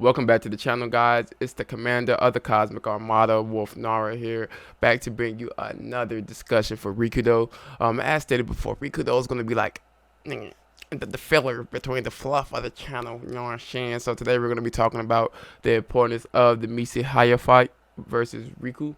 Welcome back to the channel, guys. It's the commander of the Cosmic Armada, Wolf Nara here, back to bring you another discussion for Rikudou. As stated before, Rikudou is going to be like the filler between the fluff of the channel, you know what I'm saying? So today we're going to be talking about the importance of the Mesehaya fight versus Riku.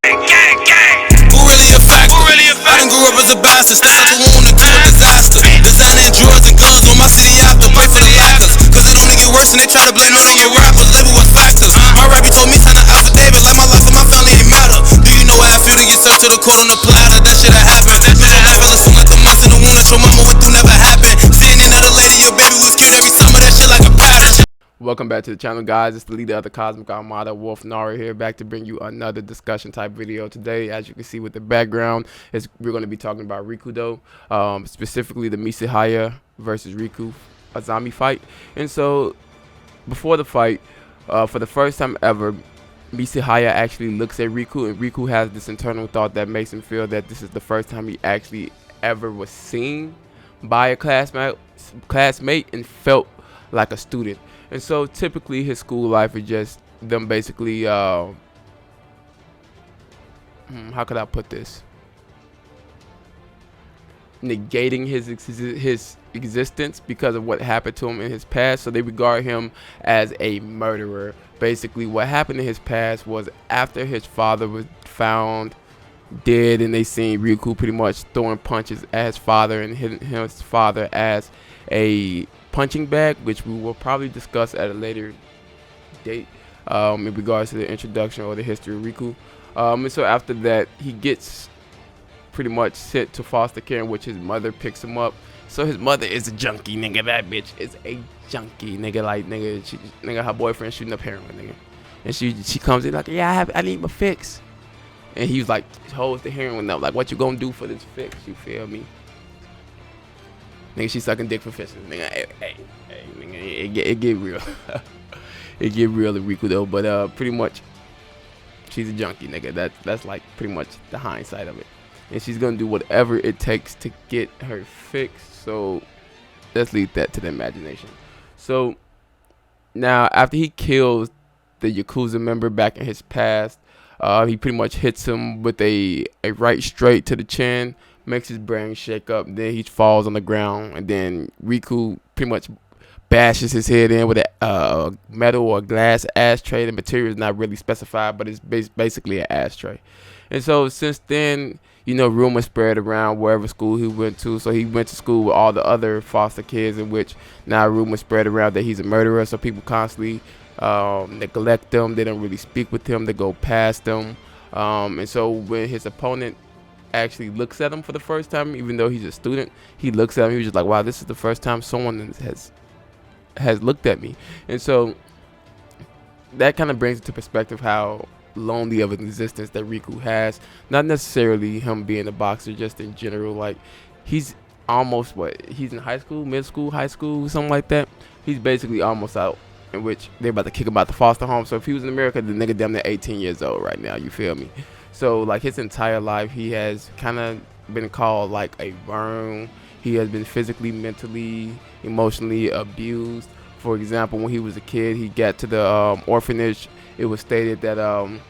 Gang, gang. Who really a factor? I done grew up as a bastard, step out the womb into a disaster. Designing drugs and guns on my city after, pray for the lackers. Cause it only get worse and they try to blame it on the rappers, label with factors. My rappy told me sign an affidavit, like my life and my family ain't matter. Do you know how I feel to get served to the corner on the platter? That shit happened. My fellas soon like the months in the womb that your mama went through never happened. Seeing another lady, your baby was cute every summer, that shit like a pattern. Welcome back to the channel, guys. It's the leader of the Cosmic Armada, Wolf Nara here, back to bring you another discussion type video today. As you can see with the background, we're going to be talking about Rikudou, specifically the Mesehaya versus Riku Azami fight. And so, before the fight, for the first time ever, Mesehaya actually looks at Riku, and Riku has this internal thought that makes him feel that this is the first time he actually ever was seen by a classmate and felt like a student. And so typically his school life is just them basically how could I put this, negating his existence because of what happened to him in his past. So they regard him as a murderer. Basically what happened in his past was after his father was found dead, and they seen Riku pretty much throwing punches at his father and hitting his father as a punching bag, which we will probably discuss at a later date in regards to the introduction or the history of Riku. And so after that, he gets pretty much sent to foster care, in which his mother picks him up. So his mother is a junkie, nigga. That bitch is a junkie, nigga. Like, nigga, her boyfriend shooting up heroin, nigga. And she comes in like, yeah, I need my fix. And he's like, holds the heroin up, like, what you gonna do for this fix? You feel me? Nigga, she sucking dick for fishes. Nigga, hey, nigga, it get real. It get real to Riku though, but pretty much, she's a junkie, nigga. That's like pretty much the hindsight of it, and she's gonna do whatever it takes to get her fixed. So let's leave that to the imagination. So now, after he kills the Yakuza member back in his past, he pretty much hits him with a right straight to the chin, makes his brain shake up. Then he falls on the ground, and then Riku pretty much bashes his head in with a metal or glass ashtray. The material is not really specified, but it's basically an ashtray. And so since then, you know, rumors spread around wherever school he went to. So he went to school with all the other foster kids, in which now rumors spread around that he's a murderer. So people constantly neglect him. They don't really speak with him. They go past him. And so when his opponent actually looks at him for the first time, even though he's a student, he looks at him, he was just like, wow, this is the first time someone has looked at me. And so that kind of brings into perspective how lonely of an existence that Riku has. Not necessarily him being a boxer, just in general. Like, he's almost, he's in high school, mid school, high school, something like that. He's basically almost out, in which they're about to kick him out the foster home. So if he was in America, the nigga damn near 18 years old right now, you feel me? So like his entire life, he has kind of been called like a worm. He has been physically, mentally, emotionally abused. For example, when he was a kid, he got to the orphanage. It was stated that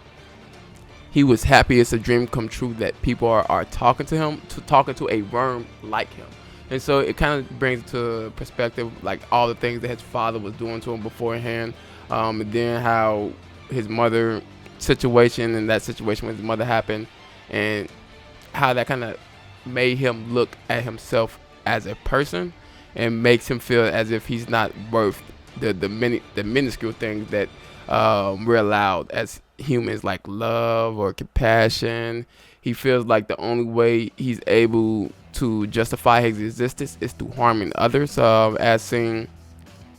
he was happy it's a dream come true that people are talking to him, talking to a worm like him. And so it kind of brings into perspective like all the things that his father was doing to him beforehand, and then how his mother situation and that situation with his mother happened, and how that kind of made him look at himself as a person and makes him feel as if he's not worth the minuscule things that we're allowed as humans, like love or compassion. He feels like the only way he's able to justify his existence is through harming others, as seen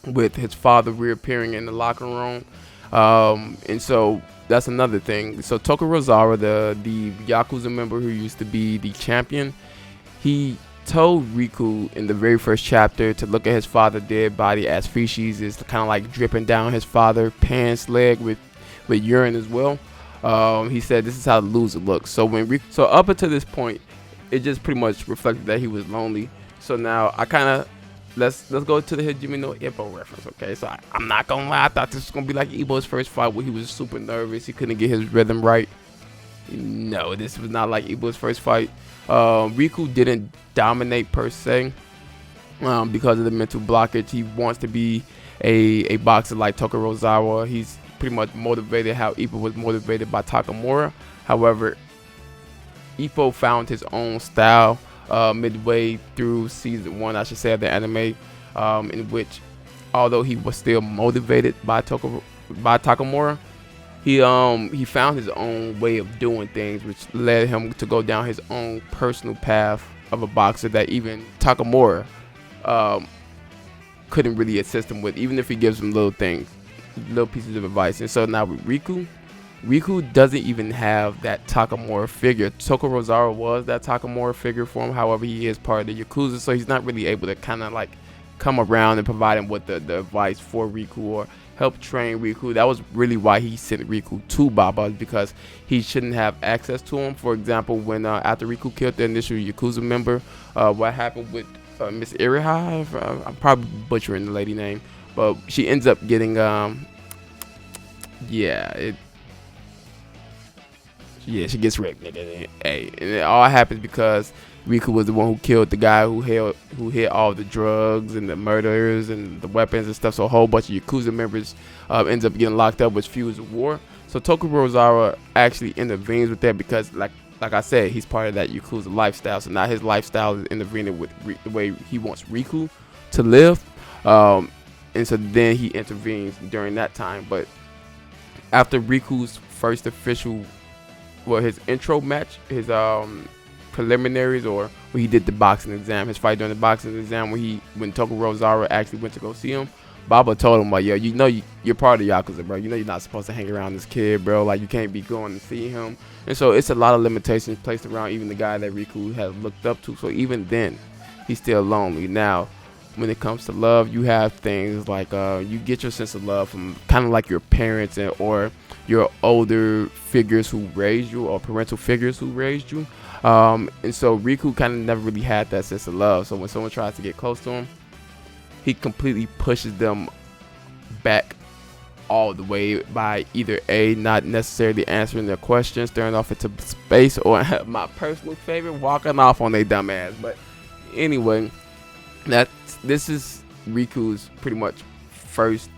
with his father reappearing in the locker room. And so that's another thing. So Tokorozawa, the Yakuza member who used to be the champion, he told Riku in the very first chapter to look at his father's dead body as feces is kind of like dripping down his father's pants leg with urine as well. He said this is how the loser looks. So so up until this point, it just pretty much reflected that he was lonely. So now I kind of let's go to the Hajime no Ippo reference, okay? So I'm not gonna lie, I thought this was gonna be like Ippo's first fight where he was super nervous, he couldn't get his rhythm right. No, this was not like Ippo's first fight. Riku didn't dominate per se, because of the mental blockage. He wants to be a boxer like Tokorozawa. He's pretty much motivated how Ippo was motivated by Takamura. However, Ippo found his own style midway through season 1, I should say, of the anime, in which, although he was still motivated by Takamura, he found his own way of doing things, which led him to go down his own personal path of a boxer that even Takamura couldn't really assist him with, even if he gives him little things, little pieces of advice. And so now with Riku doesn't even have that Takamura figure. Tokorozawa was that Takamura figure for him. However, he is part of the Yakuza, so he's not really able to kind of like come around and provide him with the advice for Riku or help train Riku. That was really why he sent Riku to Baba, because he shouldn't have access to him. For example, when after Riku killed the initial Yakuza member, what happened with Miss Irihai? I'm probably butchering the lady name, but she ends up getting she gets wrecked, nigga. Hey, and it all happens because Riku was the one who killed the guy who hid all the drugs and the murders and the weapons and stuff. So a whole bunch of Yakuza members ends up getting locked up, which fuels the war. So Tokorozawa actually intervenes with that because, like I said, he's part of that Yakuza lifestyle. So now his lifestyle is intervening with the way he wants Riku to live. And so then he intervenes during that time. But after Riku's first official, his intro match, his preliminaries, or when he did the boxing exam, his fight during the boxing exam, when Tokorozawa actually went to go see him, Baba told him, like, yo, you know you're part of Yakuza, bro. You know you're not supposed to hang around this kid, bro. Like, you can't be going to see him. And so it's a lot of limitations placed around even the guy that Riku has looked up to. So even then, he's still lonely. Now, when it comes to love, you have things like you get your sense of love from kind of like your parents or your older figures who raised you, or parental figures who raised you. And so Riku kind of never really had that sense of love. So when someone tries to get close to him, he completely pushes them back all the way by either A, not necessarily answering their questions, staring off into space, or my personal favorite, walking off on their dumb ass. But anyway, this is Riku's pretty much first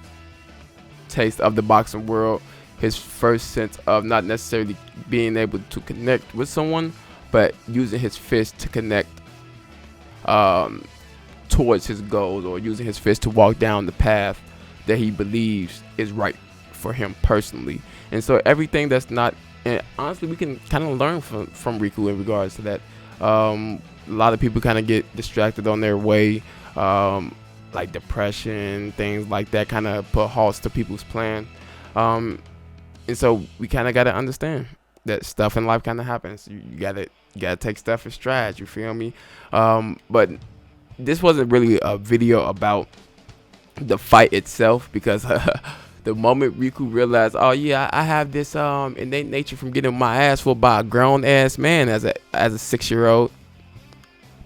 taste of the boxing world, his first sense of not necessarily being able to connect with someone, but using his fist to connect towards his goals, or using his fist to walk down the path that he believes is right for him personally. And so everything that's not, and honestly, we can kind of learn from Riku in regards to that. A lot of people kind of get distracted on their way, like depression, things like that, kind of put halts to people's plan. And so we kind of got to understand that stuff in life kind of happens. You gotta take stuff in stride. You feel me? But this wasn't really a video about the fight itself, because the moment Riku realized, oh yeah, I have this innate nature from getting my ass whooped by a grown ass man as a 6-year-old,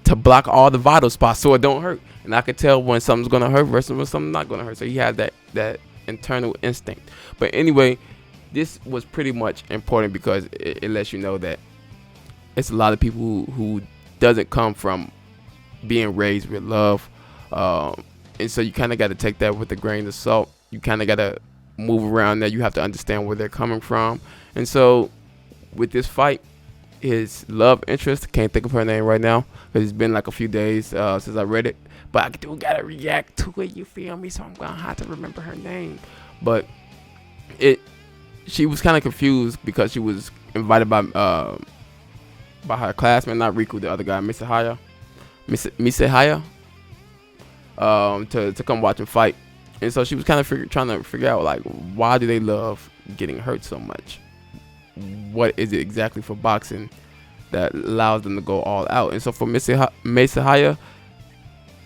to block all the vital spots so it don't hurt. And I could tell when something's gonna hurt versus when something's not gonna hurt. So he had that internal instinct. But anyway, this was pretty much important because it lets you know that it's a lot of people who doesn't come from being raised with love, and so you kind of got to take that with a grain of salt. You kind of got to move around that. You have to understand where they're coming from. And so with this fight, his love interest, can't think of her name right now because it's been like a few days since I read it, but I do gotta react to it, you feel me? So I'm gonna have to remember her name. But she was kind of confused because she was invited by her classmate, not Riku, the other guy, Mesehaya, to come watch him fight. And so she was kind of trying to figure out, like, why do they love getting hurt so much? What is it exactly for boxing that allows them to go all out? And so for Mesehaya,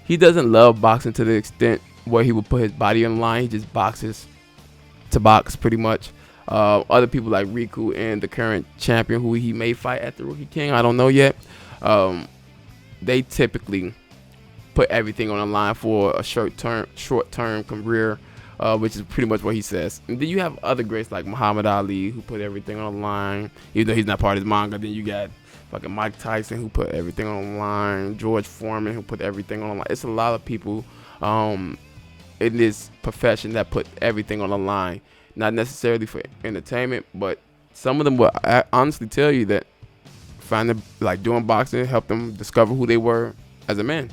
he doesn't love boxing to the extent where he would put his body on the line. He just boxes to box, pretty much. Other people like Riku and the current champion, who he may fight at the Rookie King, I don't know yet, they typically put everything on the line for a short term career, which is pretty much what he says. And then you have other greats like Muhammad Ali, who put everything on the line, even though he's not part of his manga. Then you got fucking Mike Tyson, who put everything on the line, George Foreman, who put everything on the line. It's a lot of people in this profession that put everything on the line, not necessarily for entertainment, but some of them will honestly tell you that doing boxing helped them discover who they were as a man.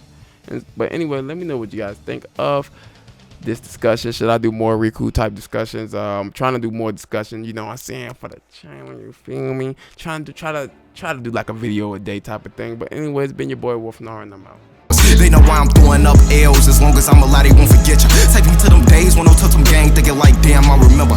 But anyway, let me know what you guys think of this discussion. Should I do more Riku type discussions? I'm trying to do more discussion, you know what I'm saying, for the channel, you feel me? Try to do like a video a day type of thing. But anyway, it's been your boy wolph, Nara, and I'm out. They know why I'm throwing up L's. As long as I'm alive, they won't forget ya. Take me to them days when I took some gang, thinking like, damn, I remember.